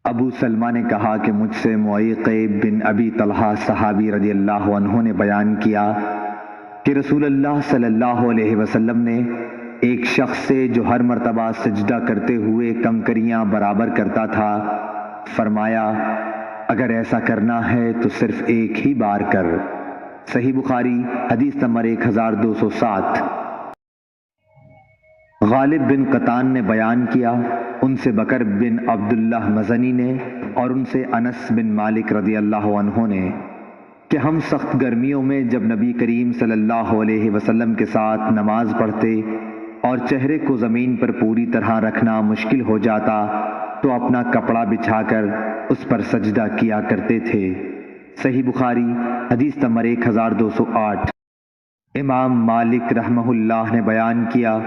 ابو سلمہ نے کہا کہ مجھ سے معیقب بن ابی طلحہ صحابی رضی اللہ عنہ نے بیان کیا کہ رسول اللہ صلی اللہ علیہ وسلم نے ایک شخص سے جو ہر مرتبہ سجدہ کرتے ہوئے کنکریاں برابر کرتا تھا فرمایا، اگر ایسا کرنا ہے تو صرف ایک ہی بار کر۔ صحیح بخاری حدیث نمبر 1207۔ غالب بن قطان نے بیان کیا، ان سے بکر بن عبداللہ مزنی نے اور ان سے انس بن مالک رضی اللہ عنہ نے کہ ہم سخت گرمیوں میں جب نبی کریم صلی اللہ علیہ وسلم کے ساتھ نماز پڑھتے اور چہرے کو زمین پر پوری طرح رکھنا مشکل ہو جاتا تو اپنا کپڑا بچھا کر اس پر سجدہ کیا کرتے تھے۔ صحیح بخاری حدیث نمبر 1208۔ امام مالک رحمہ اللہ نے بیان کیا،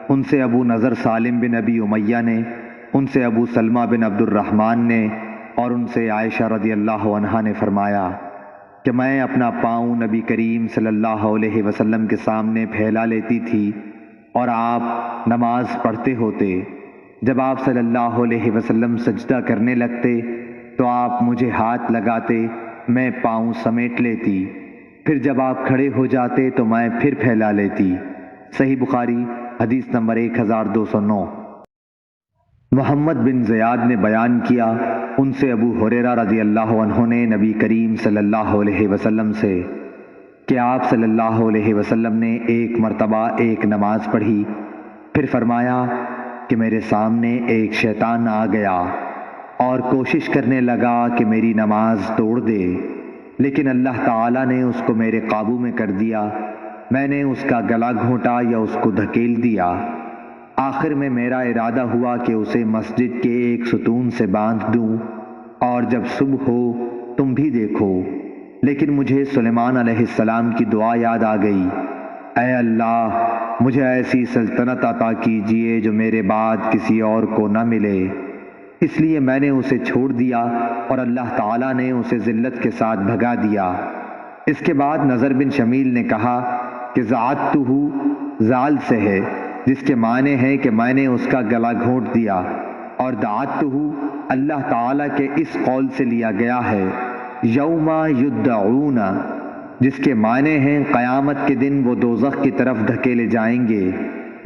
ان سے ابو نضر سالم بن ابی امیہ نے، ان سے ابو سلمہ بن عبد الرحمن نے اور ان سے عائشہ رضی اللہ عنہا نے فرمایا کہ میں اپنا پاؤں نبی کریم صلی اللہ علیہ وسلم کے سامنے پھیلا لیتی تھی اور آپ نماز پڑھتے ہوتے۔ جب آپ صلی اللہ علیہ وسلم سجدہ کرنے لگتے تو آپ مجھے ہاتھ لگاتے، میں پاؤں سمیٹ لیتی، پھر جب آپ کھڑے ہو جاتے تو میں پھر پھیلا لیتی۔ صحیح بخاری حدیث نمبر 1209۔ محمد بن زیاد نے بیان کیا، ان سے ابو ہریرہ رضی اللہ عنہ نے نبی کریم صلی اللہ علیہ وسلم سے کہ آپ صلی اللہ علیہ وسلم نے ایک مرتبہ ایک نماز پڑھی، پھر فرمایا کہ میرے سامنے ایک شیطان آ گیا اور کوشش کرنے لگا کہ میری نماز توڑ دے، لیکن اللہ تعالیٰ نے اس کو میرے قابو میں کر دیا۔ میں نے اس کا گلا گھونٹا یا اس کو دھکیل دیا، آخر میں میرا ارادہ ہوا کہ اسے مسجد کے ایک ستون سے باندھ دوں اور جب صبح ہو تم بھی دیکھو، لیکن مجھے سلیمان علیہ السلام کی دعا یاد آ گئی، اے اللہ مجھے ایسی سلطنت عطا کیجئے جو میرے بعد کسی اور کو نہ ملے، اس لیے میں نے اسے چھوڑ دیا اور اللہ تعالیٰ نے اسے ذلت کے ساتھ بھگا دیا۔ اس کے بعد نضر بن شمیل نے کہا کہ ذعتہ زال سے ہے، جس کے معنی ہے کہ میں نے اس کا گلا گھونٹ دیا، اور دعتہ اللہ تعالیٰ کے اس قول سے لیا گیا ہے یوم یدعون، جس کے معنی ہیں قیامت کے دن وہ دوزخ کی طرف دھکیلے جائیں گے۔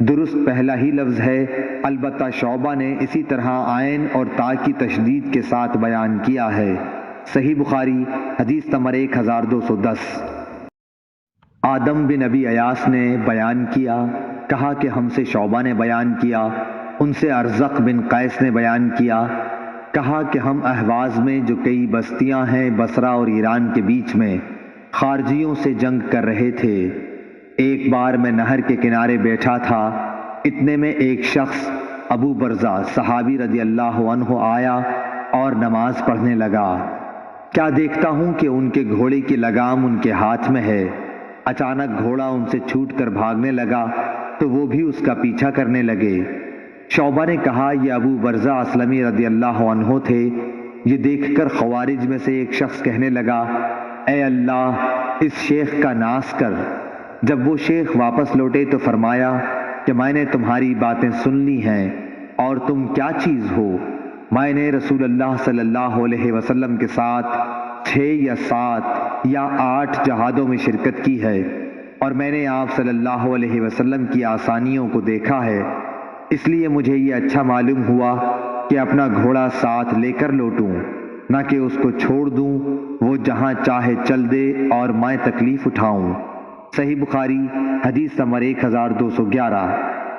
درست پہلا ہی لفظ ہے، البتہ شعبہ نے اسی طرح عین اور تا کی تشدید کے ساتھ بیان کیا ہے۔ صحیح بخاری حدیث نمبر 1210۔ آدم بن ابی ایاس نے بیان کیا، کہا کہ ہم سے شعبہ نے بیان کیا، ان سے ارزق بن قیس نے بیان کیا، کہا کہ ہم اہواز میں جو کئی بستیاں ہیں بصرہ اور ایران کے بیچ میں خارجیوں سے جنگ کر رہے تھے۔ ایک بار میں نہر کے کنارے بیٹھا تھا، اتنے میں ایک شخص ابو برزہ صحابی رضی اللہ عنہ آیا اور نماز پڑھنے لگا۔ کیا دیکھتا ہوں کہ ان کے گھوڑے کی لگام ان کے ہاتھ میں ہے۔ اچانک گھوڑا ان سے چھوٹ کر بھاگنے لگا تو وہ بھی اس کا پیچھا کرنے لگے۔ شعبہ نے کہا، یہ ابو برزہ اسلمی رضی اللہ عنہ تھے۔ یہ دیکھ کر خوارج میں سے ایک شخص کہنے لگا، اے اللہ اس شیخ کا ناس کر۔ جب وہ شیخ واپس لوٹے تو فرمایا کہ میں نے تمہاری باتیں سن لی ہیں، اور تم کیا چیز ہو؟ میں نے رسول اللہ صلی اللہ علیہ وسلم کے ساتھ 6 یا 7 یا 8 جہادوں میں شرکت کی ہے، اور میں نے آپ صلی اللہ علیہ وسلم کی آسانیوں کو دیکھا ہے، اس لیے مجھے یہ اچھا معلوم ہوا کہ اپنا گھوڑا ساتھ لے کر لوٹوں، نہ کہ اس کو چھوڑ دوں، وہ جہاں چاہے چل دے اور میں تکلیف اٹھاؤں۔ صحیح بخاری حدیث نمبر 1211۔